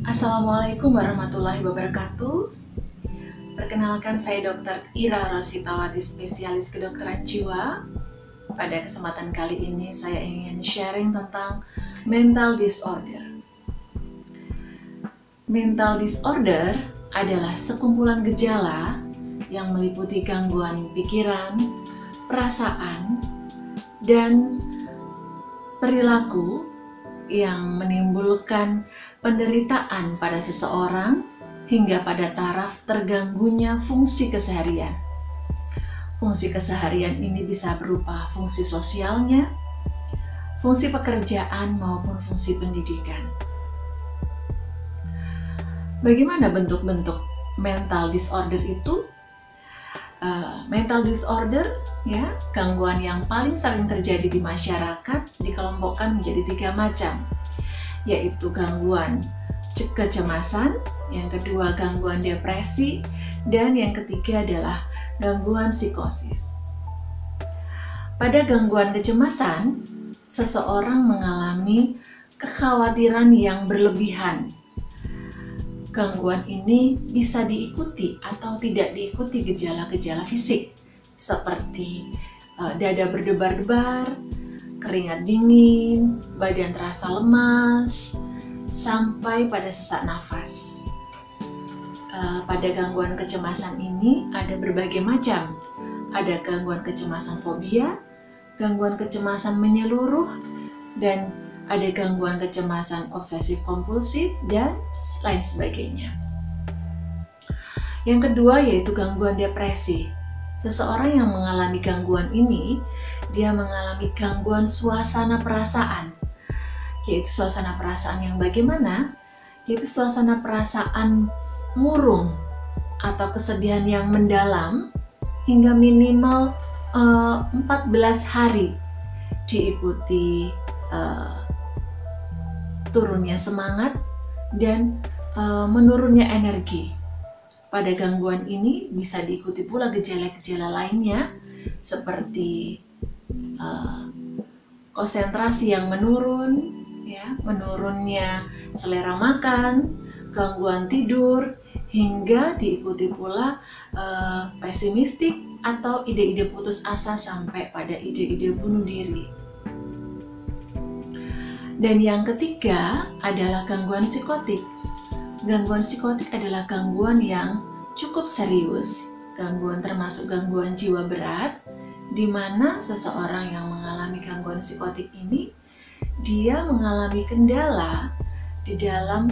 Assalamualaikum warahmatullahi wabarakatuh. Perkenalkan, saya Dr. Ira Rositawati, spesialis kedokteran jiwa. Pada kesempatan kali ini saya ingin sharing tentang mental disorder. Mental disorder adalah sekumpulan gejala yang meliputi gangguan pikiran, perasaan, dan perilaku yang menimbulkan penderitaan pada seseorang hingga pada taraf terganggunya fungsi keseharian. Fungsi keseharian ini bisa berupa fungsi sosialnya, fungsi pekerjaan, maupun fungsi pendidikan. Bagaimana bentuk-bentuk mental disorder itu? Mental disorder, gangguan yang paling sering terjadi di masyarakat dikelompokkan menjadi 3 macam, yaitu gangguan kecemasan, yang kedua gangguan depresi, dan yang ketiga adalah gangguan psikosis. Pada gangguan kecemasan, seseorang mengalami kekhawatiran yang berlebihan. Gangguan ini bisa diikuti atau tidak diikuti gejala-gejala fisik seperti dada berdebar-debar, keringat dingin, badan terasa lemas, sampai pada sesak nafas. Pada gangguan kecemasan ini ada berbagai macam. Ada gangguan kecemasan fobia, gangguan kecemasan menyeluruh, dan ada gangguan kecemasan obsesif kompulsif, dan lain sebagainya. Yang kedua yaitu gangguan depresi. Seseorang yang mengalami gangguan ini, dia mengalami gangguan suasana perasaan. Yaitu suasana perasaan yang bagaimana? Yaitu suasana perasaan murung atau kesedihan yang mendalam hingga minimal 14 hari, diikuti turunnya semangat dan menurunnya energi. Pada gangguan ini bisa diikuti pula gejala-gejala lainnya seperti konsentrasi yang menurun, menurunnya selera makan, gangguan tidur, hingga diikuti pula pesimistik atau ide-ide putus asa sampai pada ide-ide bunuh diri. Dan yang ketiga adalah gangguan psikotik. Gangguan psikotik adalah gangguan yang cukup serius, gangguan termasuk gangguan jiwa berat, di mana seseorang yang mengalami gangguan psikotik ini, dia mengalami kendala di dalam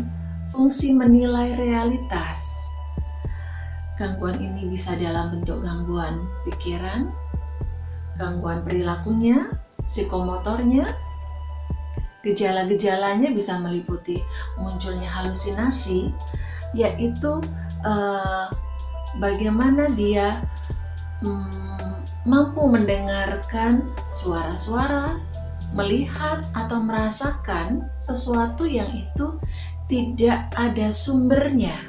fungsi menilai realitas. Gangguan ini bisa dalam bentuk gangguan pikiran, gangguan perilakunya, psikomotornya. Gejala-gejalanya bisa meliputi munculnya halusinasi, yaitu bagaimana dia mampu mendengarkan suara-suara, melihat atau merasakan sesuatu yang itu tidak ada sumbernya.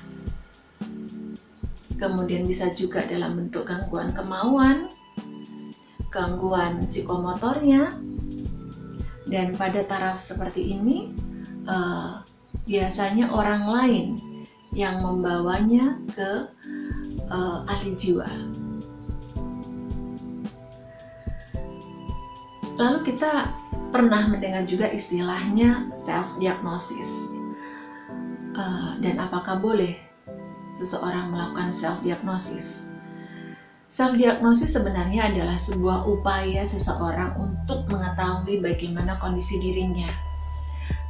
Kemudian bisa juga dalam bentuk gangguan kemauan, gangguan psikomotornya, dan pada taraf seperti ini biasanya orang lain yang membawanya ke ahli jiwa. Lalu kita pernah mendengar juga istilahnya self-diagnosis. Dan apakah boleh seseorang melakukan self-diagnosis? Self-diagnosis sebenarnya adalah sebuah upaya seseorang untuk mengetahui bagaimana kondisi dirinya.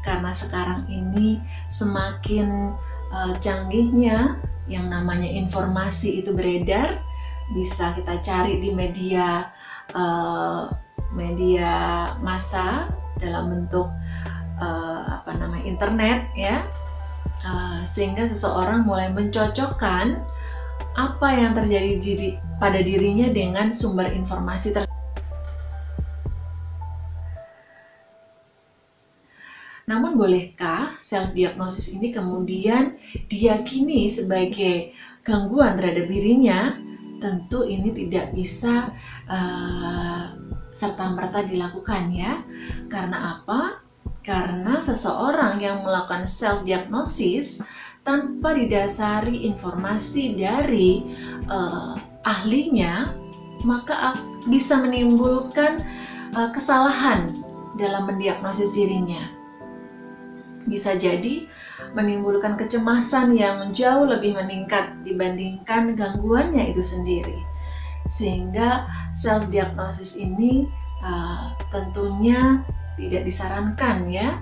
Karena sekarang ini semakin canggihnya yang namanya informasi itu beredar, bisa kita cari di media massa dalam bentuk internet, sehingga seseorang mulai mencocokkan apa yang terjadi pada dirinya dengan sumber informasi tersebut. Namun bolehkah self-diagnosis ini kemudian diyakini sebagai gangguan terhadap dirinya tentu ini tidak bisa serta-merta dilakukan ya. Karena apa? Karena seseorang yang melakukan self-diagnosis tanpa didasari informasi dari ahlinya, maka bisa menimbulkan kesalahan dalam mendiagnosis dirinya. Bisa jadi menimbulkan kecemasan yang jauh lebih meningkat dibandingkan gangguannya itu sendiri. Sehingga self-diagnosis ini tentunya tidak disarankan ya.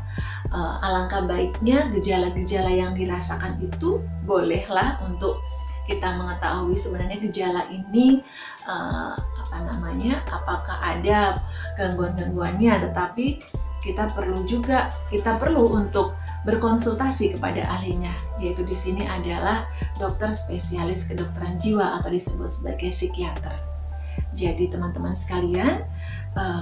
Alangkah baiknya gejala-gejala yang dirasakan itu bolehlah untuk kita mengetahui sebenarnya gejala ini apakah ada gangguan-gangguannya, tetapi kita perlu untuk berkonsultasi kepada ahlinya, yaitu di sini adalah dokter spesialis kedokteran jiwa atau disebut sebagai psikiater. Jadi teman-teman sekalian,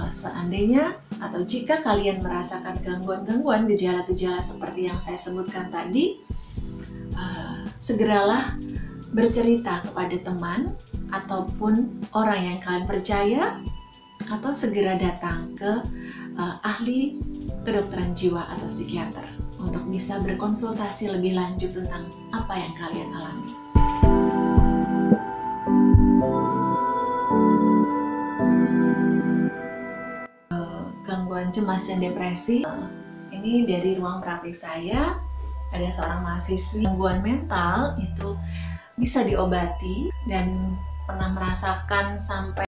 seandainya atau jika kalian merasakan gangguan-gangguan, gejala-gejala seperti yang saya sebutkan tadi, segeralah bercerita kepada teman ataupun orang yang kalian percaya, atau segera datang ke ahli kedokteran jiwa atau psikiater untuk bisa berkonsultasi lebih lanjut tentang apa yang kalian alami. Gangguan cemas dan depresi, ini dari ruang praktik saya. Ada seorang mahasiswi gangguan mental itu bisa diobati dan pernah merasakan sampai